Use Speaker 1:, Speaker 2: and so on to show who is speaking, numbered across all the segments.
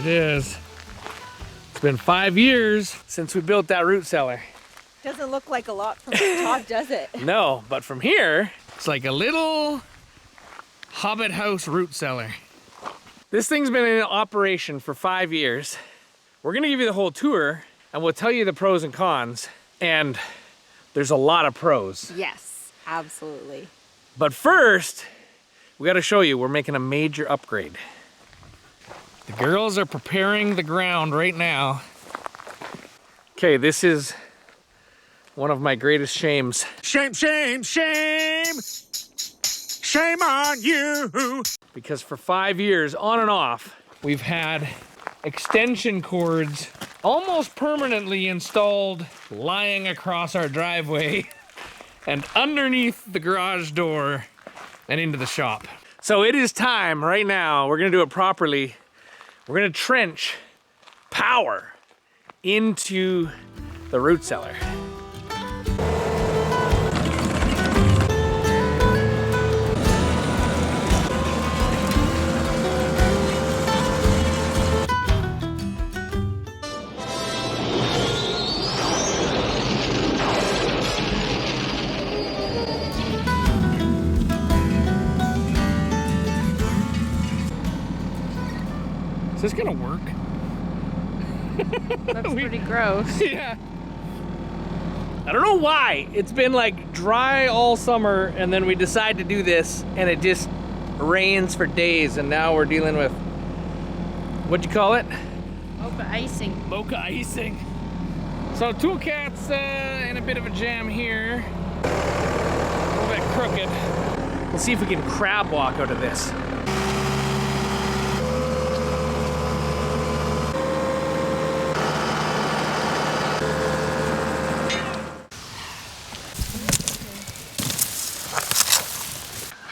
Speaker 1: it is. It's been 5 years since we built that root cellar.
Speaker 2: Doesn't look like a lot from the top, does it?
Speaker 1: No, but from here, it's like a little Hobbit house root cellar. This thing's been in operation for 5 years. We're gonna give you the whole tour and we'll tell you the pros and cons. And there's a lot of pros.
Speaker 2: Yes, absolutely.
Speaker 1: But first, we gotta show you, we're making a major upgrade. The girls are preparing the ground right now. Okay, this is one of my greatest shames. Shame, shame, shame! Shame on you! Because for 5 years, on and off, we've had extension cords almost permanently installed lying across our driveway and underneath the garage door and into the shop. So it is time right now, we're gonna do it properly. We're gonna trench power into the root cellar. Is this gonna work?
Speaker 2: That's pretty gross.
Speaker 1: Yeah. I don't know why. It's been like dry all summer and then we decide to do this and it just rains for days and now we're dealing with, what'd you call it?
Speaker 2: Mocha icing.
Speaker 1: Mocha icing. So Toolcat's in a bit of a jam here. A little bit crooked. We'll see if we can crab walk out of this.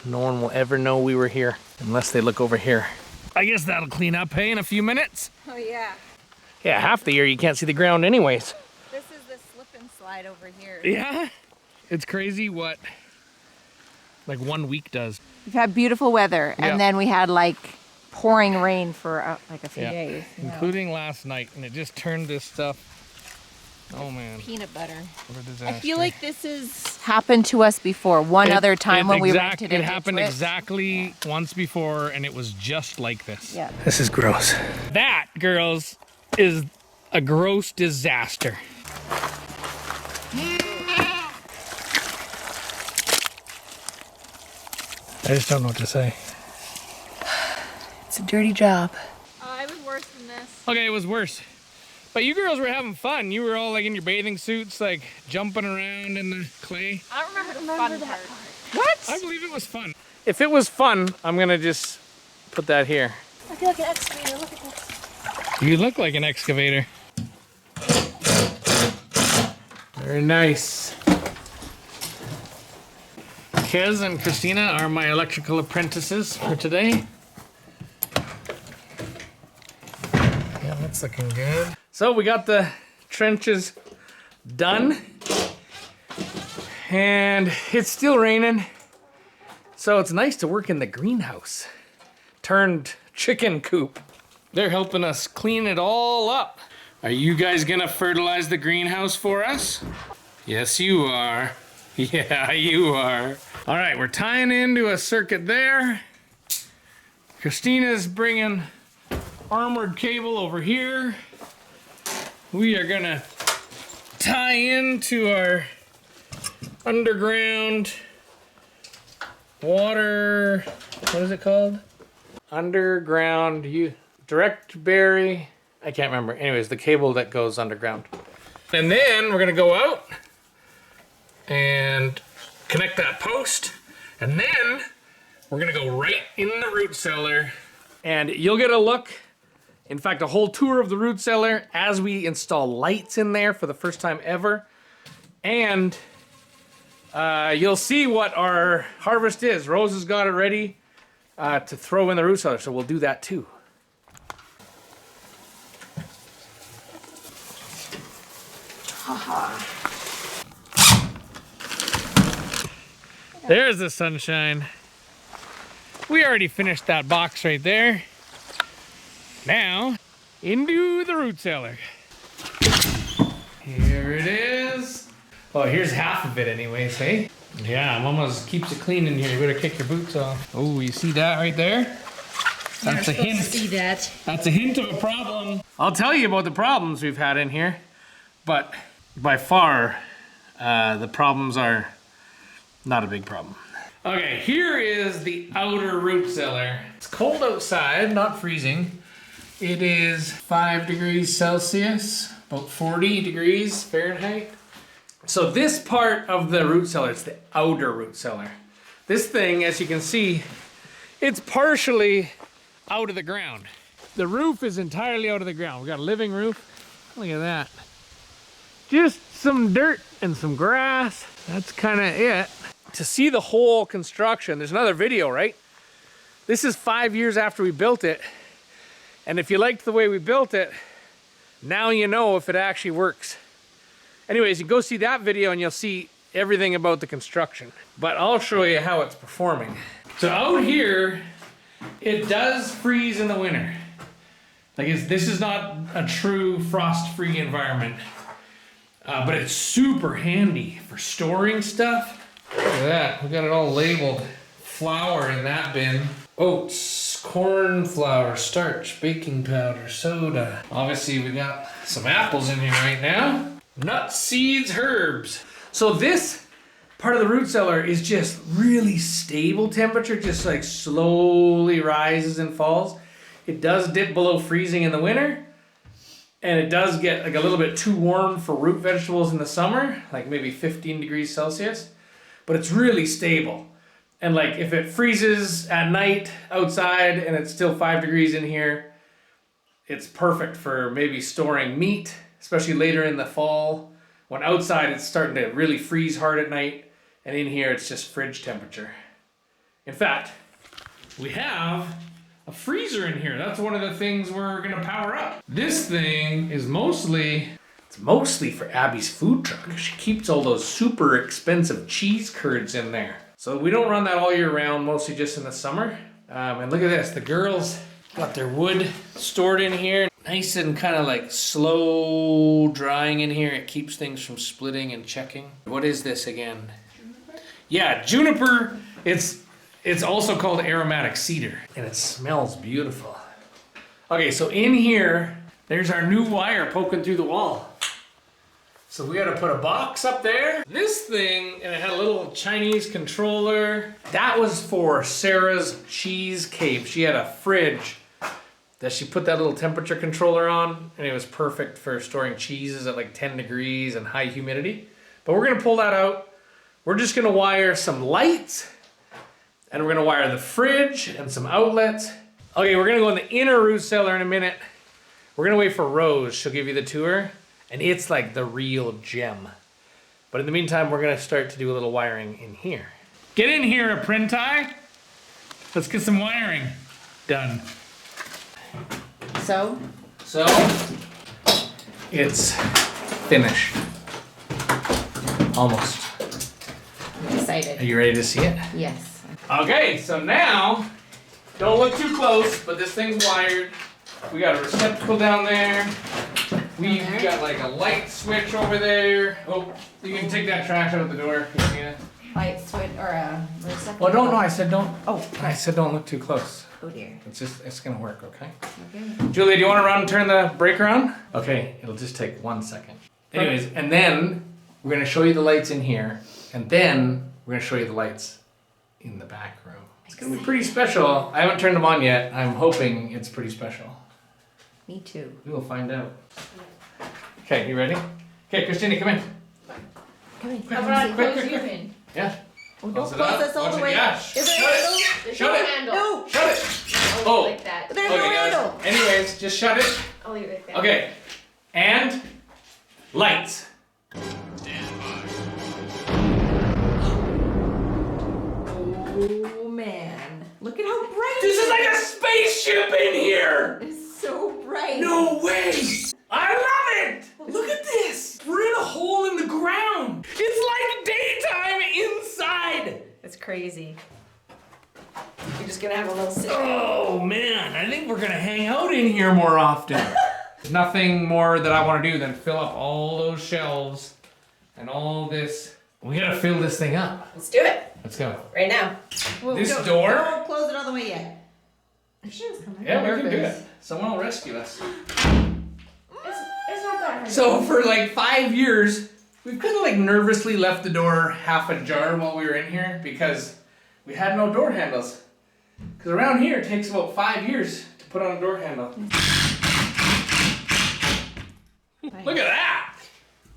Speaker 1: No one will ever know we were here unless they look over here. I guess that'll clean up, hey, in a few minutes.
Speaker 2: Oh yeah.
Speaker 1: Yeah, half the year you can't see the ground anyways.
Speaker 2: This is the slip and slide over here.
Speaker 1: Yeah, it's crazy what like 1 week does.
Speaker 2: We've had beautiful weather and
Speaker 1: Yeah.
Speaker 2: then we had like pouring rain for like a few days.
Speaker 1: Including last night, and it just turned this stuff. Oh man.
Speaker 2: Peanut butter.
Speaker 1: What a disaster.
Speaker 2: I feel like this has happened to us before. One other time when we rented
Speaker 1: it happened exactly once before, and it was just like this.
Speaker 2: Yeah.
Speaker 1: This is gross. That, girls, is a gross disaster. I just don't know what to say.
Speaker 2: It's a dirty job.
Speaker 3: Oh, it was worse than this.
Speaker 1: Okay, it was worse. But you girls were having fun. You were all like in your bathing suits, like jumping around in the clay.
Speaker 3: I don't remember the fun part.
Speaker 1: What? I believe it was fun. If it was fun, I'm gonna just put that here.
Speaker 3: I feel like an excavator. Look at this.
Speaker 1: You look like an excavator. Very nice. Kez and Christina are my electrical apprentices for today. Yeah, that's looking good. So we got the trenches done. And it's still raining. So it's nice to work in the greenhouse. Turned chicken coop. They're helping us clean it all up. Are you guys gonna fertilize the greenhouse for us? Yes, you are. Yeah, you are. All right, we're tying into a circuit there. Christina's bringing armored cable over here. We are gonna tie into our underground water, what is it called? Underground direct bury. I can't remember. Anyways, the cable that goes underground. And then we're gonna go out and connect that post. And then we're gonna go right in the root cellar. And you'll get a look, in fact, a whole tour of the root cellar as we install lights in there for the first time ever. And you'll see what our harvest is. Rose has got it ready to throw in the root cellar, so we'll do that too. There's the sunshine. We already finished that box right there. Now, into the root cellar. Here it is. Oh, here's half of it anyways, hey? Yeah, Mama's keeps it clean in here. You better kick your boots off. Oh, you see that right there? That's a hint.
Speaker 3: See that?
Speaker 1: That's a hint of a problem. I'll tell you about the problems we've had in here, but by far, the problems are not a big problem. Okay, here is the outer root cellar. It's cold outside, not freezing. It is 5 degrees Celsius, about 40 degrees Fahrenheit. So this part of the root cellar, it's the outer root cellar. This thing, as you can see, it's partially out of the ground. The roof is entirely out of the ground. We got a living roof. Look at that. Just some dirt and some grass. That's kind of it. To see the whole construction, there's another video, right? This is 5 years after we built it. And if you liked the way we built it, now you know if it actually works. Anyways, you go see that video and you'll see everything about the construction. But I'll show you how it's performing. So out here, it does freeze in the winter. Like this is not a true frost-free environment. But it's super handy for storing stuff. Look at that, we got it all labeled. Flour in that bin. Oats, corn flour, starch, baking powder, soda. Obviously we got some apples in here right now. Nuts, seeds, herbs. So this part of the root cellar is just really stable temperature, just like slowly rises and falls. It does dip below freezing in the winter. And it does get like a little bit too warm for root vegetables in the summer, like maybe 15 degrees Celsius. But it's really stable. And like if it freezes at night outside and it's still 5 degrees in here, it's perfect for maybe storing meat, especially later in the fall. When outside it's starting to really freeze hard at night, and in here it's just fridge temperature. In fact, we have a freezer in here. That's one of the things we're gonna power up. This thing is mostly for Abby's food truck. She keeps all those super expensive cheese curds in there. So we don't run that all year round, mostly just in the summer. And look at this, the girls got their wood stored in here. Nice and kind of like slow drying in here. It keeps things from splitting and checking. What is this again? Juniper? Yeah, juniper. It's also called aromatic cedar, and it smells beautiful. Okay, so in here, there's our new wire poking through the wall. So we gotta put a box up there. This thing, and it had a little Chinese controller. That was for Sarah's cheese cave. She had a fridge that she put that little temperature controller on, and it was perfect for storing cheeses at like 10 degrees and high humidity. But we're gonna pull that out. We're just gonna wire some lights, and we're gonna wire the fridge and some outlets. Okay, we're gonna go in the inner root cellar in a minute. We're gonna wait for Rose. She'll give you the tour. And it's like the real gem. But in the meantime, we're gonna start to do a little wiring in here. Get in here, Apprenti. Let's get some wiring done.
Speaker 2: So,
Speaker 1: it's finished. Almost.
Speaker 2: I'm excited.
Speaker 1: Are you ready to see it?
Speaker 2: Yes.
Speaker 1: Okay, so now, don't look too close, but this thing's wired. We got a receptacle down there. We got like a light switch over there. Oh, you can take that trash out of the door. Yeah.
Speaker 2: Light switch or a receptacle?
Speaker 1: Well, don't know. I said don't.
Speaker 2: Oh.
Speaker 1: I said don't look too close.
Speaker 2: Oh dear.
Speaker 1: It's gonna work, okay?
Speaker 2: Okay.
Speaker 1: Julie, do you want to run and turn the breaker on? Okay, it'll just take 1 second. Anyways, and then we're gonna show you the lights in here, and then we're gonna show you the lights in the back room. It's gonna be pretty special. I haven't turned them on yet. I'm hoping it's pretty special.
Speaker 2: Me too.
Speaker 1: We will find out. Okay, you ready? Okay, Christina, come in.
Speaker 2: Come in.
Speaker 3: How about I
Speaker 1: quick,
Speaker 3: close
Speaker 1: quick,
Speaker 3: you
Speaker 1: quick.
Speaker 3: in?
Speaker 1: Yeah.
Speaker 2: Oh, don't
Speaker 1: Close it
Speaker 2: close
Speaker 1: up.
Speaker 2: us all
Speaker 1: Watch
Speaker 2: the
Speaker 1: it.
Speaker 2: way.
Speaker 1: Yeah.
Speaker 2: Is there
Speaker 1: Shut
Speaker 2: a
Speaker 1: it.
Speaker 2: handle?
Speaker 3: There's
Speaker 1: Shut
Speaker 3: no
Speaker 1: it.
Speaker 3: handle.
Speaker 2: No.
Speaker 1: Shut it.
Speaker 3: I'll
Speaker 1: Oh.
Speaker 3: leave it like that.
Speaker 2: There's no
Speaker 1: Okay, guys.
Speaker 2: handle.
Speaker 1: Anyways, just shut it.
Speaker 3: I'll leave it like that.
Speaker 1: Okay. And lights.
Speaker 2: Oh man. Look at how bright
Speaker 1: This is like a spaceship in here.
Speaker 2: It's so bright.
Speaker 1: No way. I love it. Look at this. We're in a hole in the ground. It's like daytime inside.
Speaker 2: It's crazy. You're just gonna have a little sit.
Speaker 1: Oh man, I think we're gonna hang out in here more often. nothing more that I want to do than fill up all those shelves and all this. We gotta fill this thing up.
Speaker 2: Let's do it.
Speaker 1: Let's go.
Speaker 2: Right now.
Speaker 1: This door?
Speaker 2: Don't close it all the way yet. She was coming.
Speaker 1: Yeah, we can do it. Someone will rescue us.
Speaker 3: It's not that hard.
Speaker 1: So for like 5 years, we've kind of like nervously left the door half ajar while we were in here because we had no door handles. Because around here it takes about 5 years to put on a door handle. Look at that!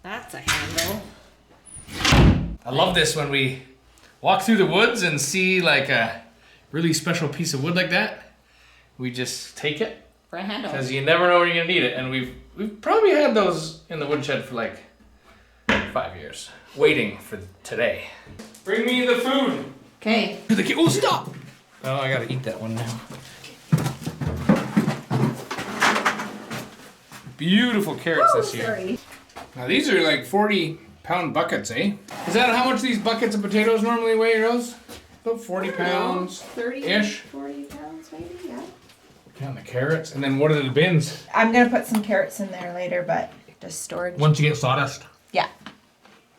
Speaker 2: That's a handle.
Speaker 1: I love this when we walk through the woods and see like a really special piece of wood like that. We just take it
Speaker 2: For a handle.
Speaker 1: because you never know when you're gonna need it. And we've probably had those in the woodshed for like 5 years, waiting for today. Bring me the food.
Speaker 2: Okay.
Speaker 1: Oh, stop! Oh, I gotta eat that one now. Beautiful carrots this year.
Speaker 2: Sorry.
Speaker 1: Now these are like 40-pound buckets, eh? Is that how much these buckets of potatoes normally weigh, Rose? About 40 pounds.
Speaker 2: 30-ish. 40 pounds maybe, yeah.
Speaker 1: Count the carrots, and then what are the bins?
Speaker 2: I'm gonna put some carrots in there later, but just storage.
Speaker 1: Once you get sawdust.
Speaker 2: Yeah.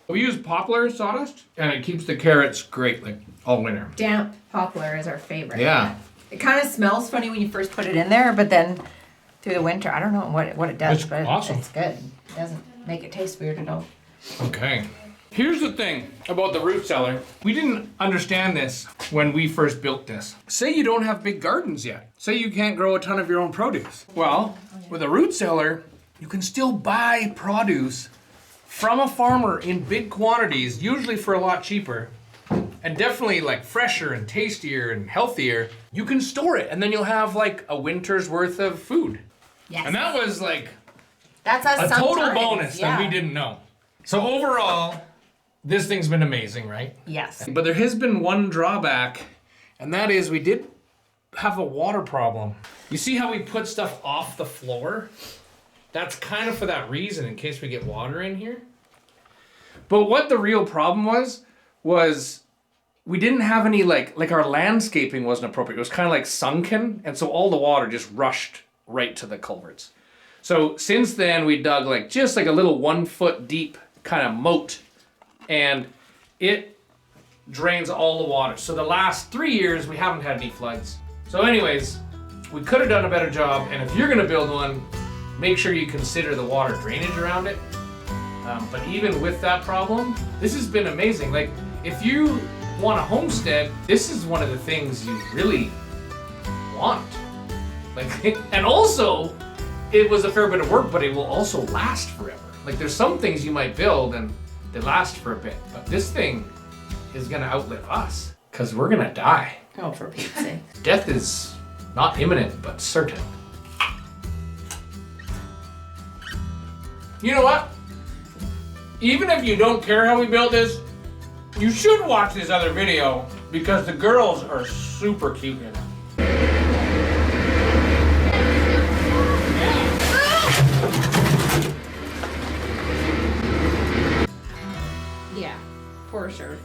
Speaker 1: We use poplar sawdust, and it keeps the carrots great, like all winter.
Speaker 2: Damp poplar is our favorite.
Speaker 1: Yeah.
Speaker 2: It kind of smells funny when you first put it in there, but then through the winter, I don't know what it does,
Speaker 1: It's
Speaker 2: but
Speaker 1: awesome.
Speaker 2: it's good. It doesn't make it taste weird at all.
Speaker 1: Okay. Here's the thing about the root cellar. We didn't understand this when we first built this. Say you don't have big gardens yet. Say you can't grow a ton of your own produce. Well, with a root cellar, you can still buy produce from a farmer in big quantities, usually for a lot cheaper, and definitely like fresher and tastier and healthier. You can store it, and then you'll have like a winter's worth of food.
Speaker 2: Yes.
Speaker 1: And that was like
Speaker 2: That's us
Speaker 1: a total
Speaker 2: sometimes,
Speaker 1: bonus that we didn't know. So overall, this thing's been amazing, right?
Speaker 2: Yes.
Speaker 1: But there has been one drawback, and that is we did have a water problem. You see how we put stuff off the floor? That's kind of for that reason, in case we get water in here. But what the real problem was we didn't have any like our landscaping wasn't appropriate. It was kind of like sunken, and so all the water just rushed right to the culverts. So since then we dug like just like a little 1 foot deep kind of moat, and it drains all the water. So the last 3 years we haven't had any floods. So anyways, we could have done a better job, and if you're gonna build one, make sure you consider the water drainage around it. But even with that problem, this has been amazing. Like if you want a homestead, this is one of the things you really want. Like, and also, it was a fair bit of work, but it will also last forever. Like there's some things you might build and they last for a bit, but this thing is gonna outlive us because we're gonna die.
Speaker 2: Oh, for Pete's sake.
Speaker 1: Death is not imminent, but certain. You know what? Even if you don't care how we built this, you should watch this other video because the girls are super cute in it.
Speaker 2: Yeah, for sure.